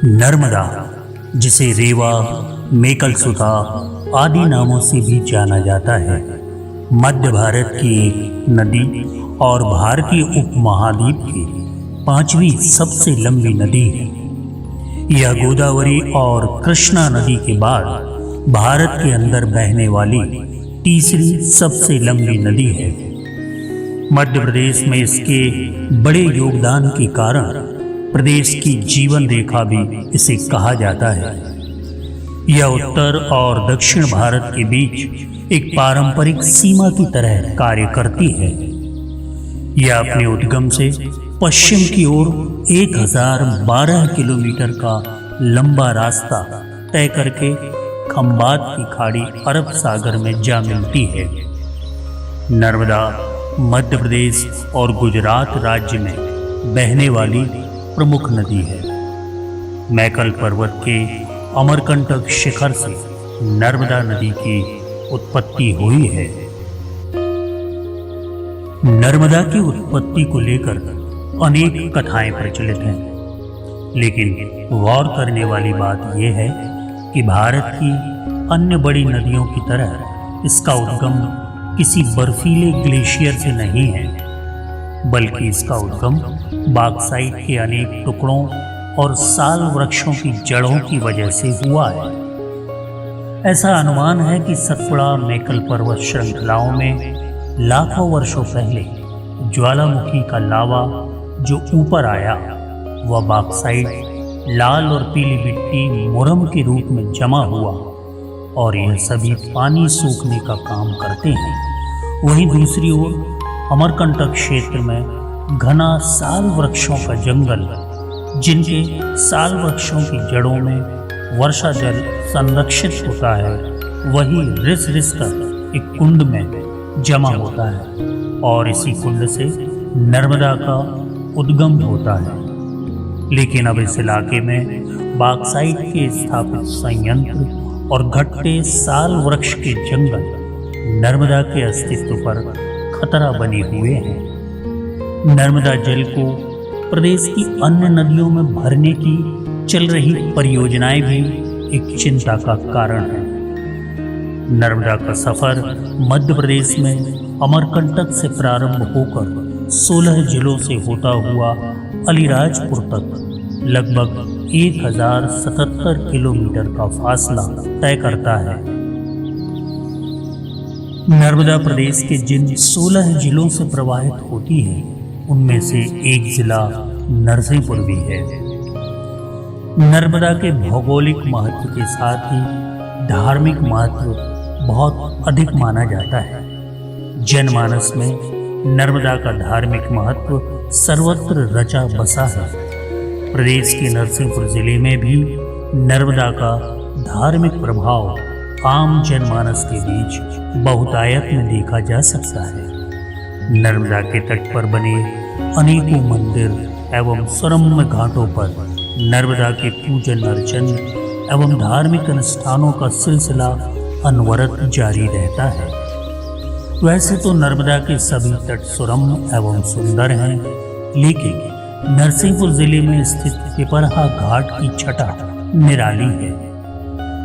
नर्मदा, जिसे रेवा, मेकलसुता आदि नामों से भी जाना जाता है, मध्य भारत की एक नदी और भारतीय उपमहाद्वीप की पांचवी सबसे लंबी नदी है। यह गोदावरी और कृष्णा नदी के बाद भारत के अंदर बहने वाली तीसरी सबसे लंबी नदी है। मध्य प्रदेश में इसके बड़े योगदान के कारण प्रदेश की जीवन रेखा भी इसे कहा जाता है। यह उत्तर और दक्षिण भारत के बीच एक पारंपरिक सीमा की तरह कार्य करती है। यह अपने उद्गम से पश्चिम की ओर 1012 किलोमीटर का लंबा रास्ता तय करके खंबात की खाड़ी अरब सागर में जा मिलती है। नर्मदा मध्य प्रदेश और गुजरात राज्य में बहने वाली प्रमुख नदी है। मैकल पर्वत के अमरकंटक शिखर से नर्मदा नदी की उत्पत्ति हुई है। नर्मदा की उत्पत्ति को लेकर अनेक कथाएं प्रचलित हैं, लेकिन गौर करने वाली बात यह है कि भारत की अन्य बड़ी नदियों की तरह इसका उद्गम किसी बर्फीले ग्लेशियर से नहीं है, बल्कि इसका उद्गम बॉक्साइट के अनेक टुकड़ों और साल वृक्षों की जड़ों की वजह से हुआ है। ऐसा अनुमान है कि सतपुड़ा मेकल पर्वत श्रृंखलाओं में लाखों वर्षों पहले ज्वालामुखी का लावा जो ऊपर आया वह बॉक्साइट लाल और पीली मिट्टी मुरम के रूप में जमा हुआ और यह सभी पानी सूखने का काम करते हैं। वहीं दूसरी ओर अमरकंटक क्षेत्र में घना साल वृक्षों का जंगल, जिनके साल वृक्षों की जड़ों में वर्षा जल संरक्षित होता है, वही रिस रिस कर एक कुंड में जमा होता है और इसी कुंड से नर्मदा का उद्गम होता है। लेकिन अब इस इलाके में बॉक्साइट के स्थापित संयंत्र और घटते साल वृक्ष के जंगल नर्मदा के अस्तित्व पर खतरा बने हुए हैं। नर्मदा जल को प्रदेश की अन्य नदियों में भरने की चल रही परियोजनाएं भी एक चिंता का कारण है। नर्मदा का सफर मध्य प्रदेश में अमरकंटक से प्रारंभ होकर 16 जिलों से होता हुआ अलीराजपुर तक लगभग 1077 किलोमीटर का फासला तय करता है। नर्मदा प्रदेश के जिन 16 जिलों से प्रवाहित होती है, उनमें से एक जिला नरसिंहपुर भी है। नर्मदा के भौगोलिक महत्व के साथ ही धार्मिक महत्व बहुत अधिक माना जाता है। जनमानस में नर्मदा का धार्मिक महत्व सर्वत्र रचा बसा है। प्रदेश के नरसिंहपुर जिले में भी नर्मदा का धार्मिक प्रभाव आम जनमानस के बीच बहुतायत में देखा जा सकता है। नर्मदा के तट पर बने अनेकों मंदिर एवं सुरम्य घाटों पर नर्मदा के पूजन अर्चन एवं धार्मिक अनुष्ठानों का सिलसिला अनवरत जारी रहता है। वैसे तो नर्मदा के सभी तट सुरम्य एवं सुंदर हैं, लेकिन नरसिंहपुर जिले में स्थित पिपरहा घाट की छटा निराली है।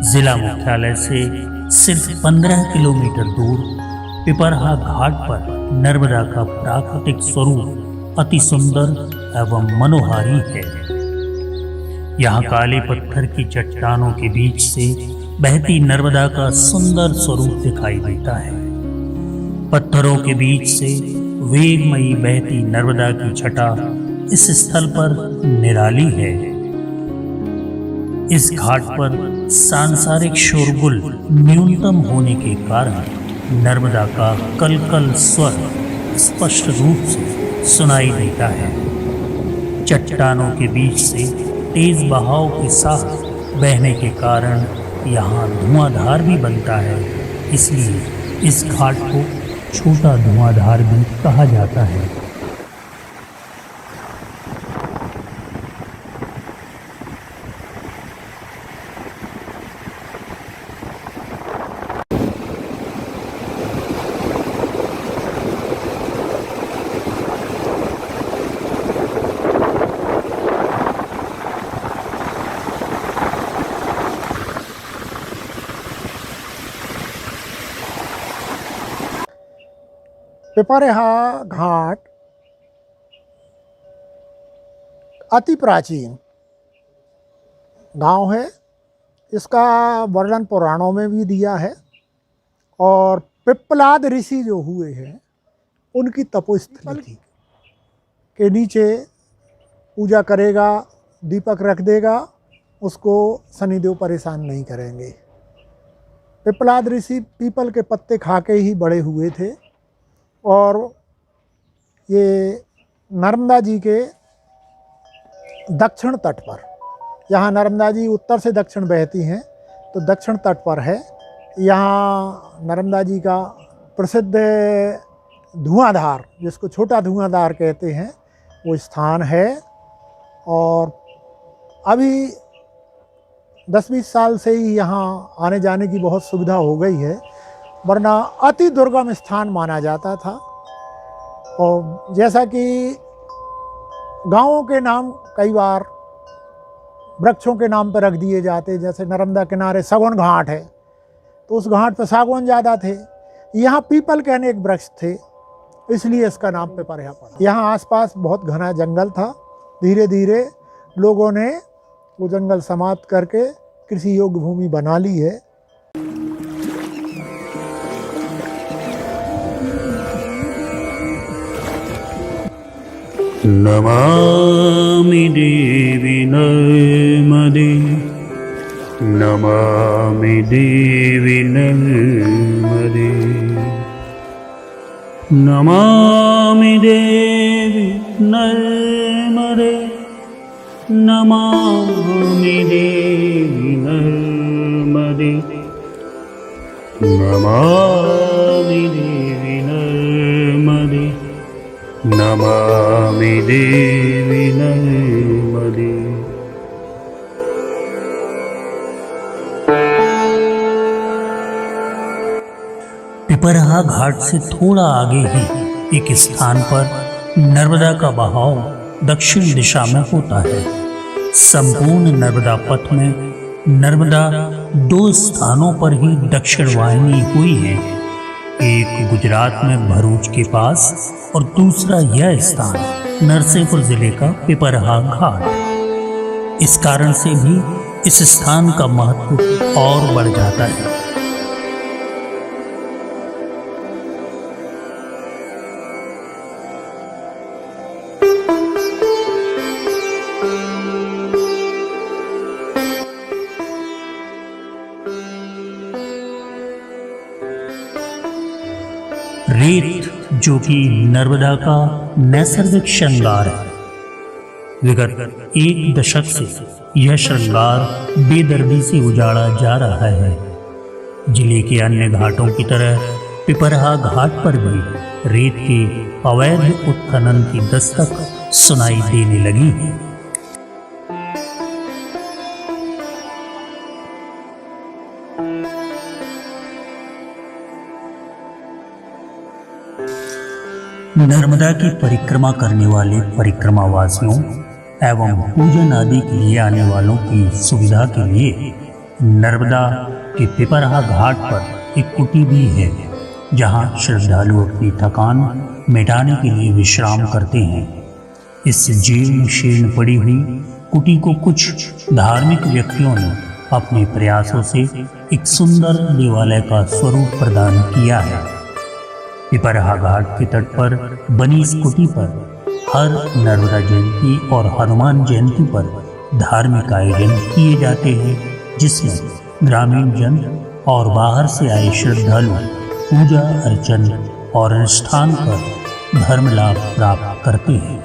जिला मुख्यालय से सिर्फ 15 किलोमीटर दूर पिपरहा घाट पर नर्मदा का प्राकृतिक स्वरूप अति सुंदर एवं मनोहारी है। यहाँ काले पत्थर की चट्टानों के बीच से बहती नर्मदा का सुंदर स्वरूप दिखाई देता है। पत्थरों के बीच से वेगमयी बहती नर्मदा की छटा इस स्थल पर निराली है। इस घाट पर सांसारिक शोरगुल न्यूनतम होने के कारण नर्मदा का कल कल स्वर स्पष्ट रूप से सुनाई देता है। चट्टानों के बीच से तेज बहाव के साथ बहने के कारण यहाँ धुआंधार भी बनता है, इसलिए इस घाट को छोटा धुआंधार भी कहा जाता है। पिपरहा घाट अति प्राचीन गांव है। इसका वर्णन पुराणों में भी दिया है और पिप्पलाद ऋषि जो हुए हैं उनकी तपोस्थली के नीचे पूजा करेगा, दीपक रख देगा, उसको शनिदेव परेशान नहीं करेंगे। पिप्पलाद ऋषि पीपल के पत्ते खा के ही बड़े हुए थे और ये नर्मदा जी के दक्षिण तट पर, यहाँ नर्मदा जी उत्तर से दक्षिण बहती हैं तो दक्षिण तट पर है। यहाँ नर्मदा जी का प्रसिद्ध धुआंधार, जिसको छोटा धुआंधार कहते हैं, वो स्थान है। और अभी 10-20 साल से ही यहाँ आने जाने की बहुत सुविधा हो गई है, वरना अति दुर्गम स्थान माना जाता था। और जैसा कि गांवों के नाम कई बार वृक्षों के नाम पर रख दिए जाते, जैसे नर्मदा किनारे सागौन घाट है तो उस घाट पर सागौन ज़्यादा थे, यहाँ पीपल के अनेक वृक्ष थे, इसलिए इसका नाम पिपरहा पड़ा। यहाँ आसपास बहुत घना जंगल था। धीरे धीरे लोगों ने वो जंगल समाप्त करके कृषि योग्य भूमि बना ली है। नमामि देवी नर्मदे, नमामि देवी नर्मदे, नमामि देवी नर्मदे, नमामि देवी नर्मदे, नमामि देवी नर्मदे, नमामि देवी नर्मदे। पिपरहा घाट से थोड़ा आगे ही एक स्थान पर नर्मदा का बहाव दक्षिण दिशा में होता है। संपूर्ण नर्मदा पथ में नर्मदा 2 स्थानों पर ही दक्षिण वाहिनी हुई है, एक गुजरात में भरूच के पास और दूसरा यह स्थान नरसिंहपुर जिले का पिपरहा घाट। इस कारण से भी इस स्थान का महत्व और बढ़ जाता है। रेत, जो कि नर्मदा का नैसर्गिक श्रृंगार है, विगत 1 दशक से यह श्रृंगार बेदर्दी से उजाड़ा जा रहा है। जिले के अन्य घाटों की तरह पिपरहा घाट पर भी रेत के अवैध उत्खनन की दस्तक सुनाई देने लगी है। नर्मदा की परिक्रमा करने वाले परिक्रमावासियों एवं पूजन आदि के लिए आने वालों की सुविधा के लिए नर्मदा के पिपरहा घाट पर एक कुटी भी है, जहां श्रद्धालु अपनी थकान मिटाने के लिए विश्राम करते हैं। इस जीर्ण शीर्ण पड़ी हुई कुटी को कुछ धार्मिक व्यक्तियों ने अपने प्रयासों से एक सुंदर देवालय का स्वरूप प्रदान किया है। पिपरहा घाट के तट पर बनी इस कुटी पर हर नर्मदा जयंती और हनुमान जयंती पर धार्मिक आयोजन किए जाते हैं, जिसमें ग्रामीण जन और बाहर से आए श्रद्धालु पूजा अर्चन और अनुष्ठान कर धर्म लाभ प्राप्त करते हैं।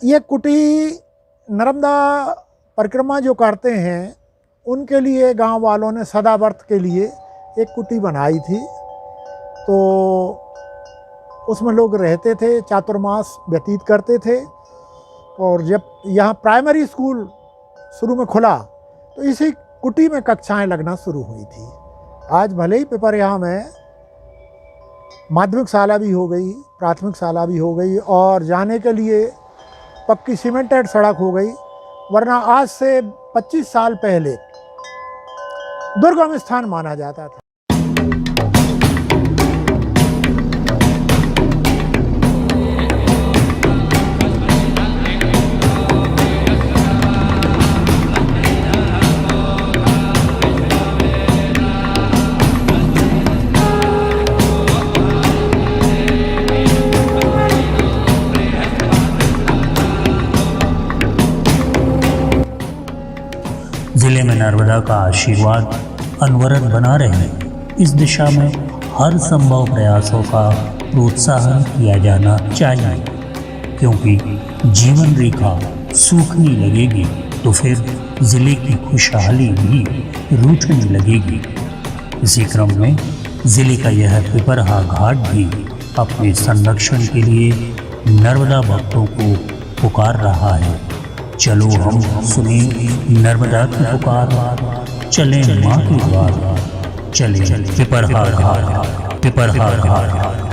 ये कुटी नर्मदा परिक्रमा जो करते हैं उनके लिए गांव वालों ने सदाव्रत के लिए एक कुटी बनाई थी। तो उसमें लोग रहते थे, चातुर्मास व्यतीत करते थे। और जब यहाँ प्राइमरी स्कूल शुरू में खुला तो इसी कुटी में कक्षाएं लगना शुरू हुई थी। आज भले ही पिपरिया में माध्यमिक शाला भी हो गई, प्राथमिक शाला भी हो गई और जाने के लिए पक्की सीमेंटेड सड़क हो गई, वरना आज से 25 साल पहले दुर्गम स्थान माना जाता था। जिले में नर्मदा का आशीर्वाद अनवरत बना रहे, इस दिशा में हर संभव प्रयासों का प्रोत्साहन किया जाना चाहिए, क्योंकि जीवन रेखा सूखने लगेगी तो फिर जिले की खुशहाली भी रूठने लगेगी। इसी क्रम में जिले का यह पिपरहा घाट भी अपने संरक्षण के लिए नर्मदा भक्तों को पुकार रहा है। चलो हम सुने नर्मदा की पुकार, चलें माँ के द्वार, चलें पिपरहा घाट, पिपरहा घाट।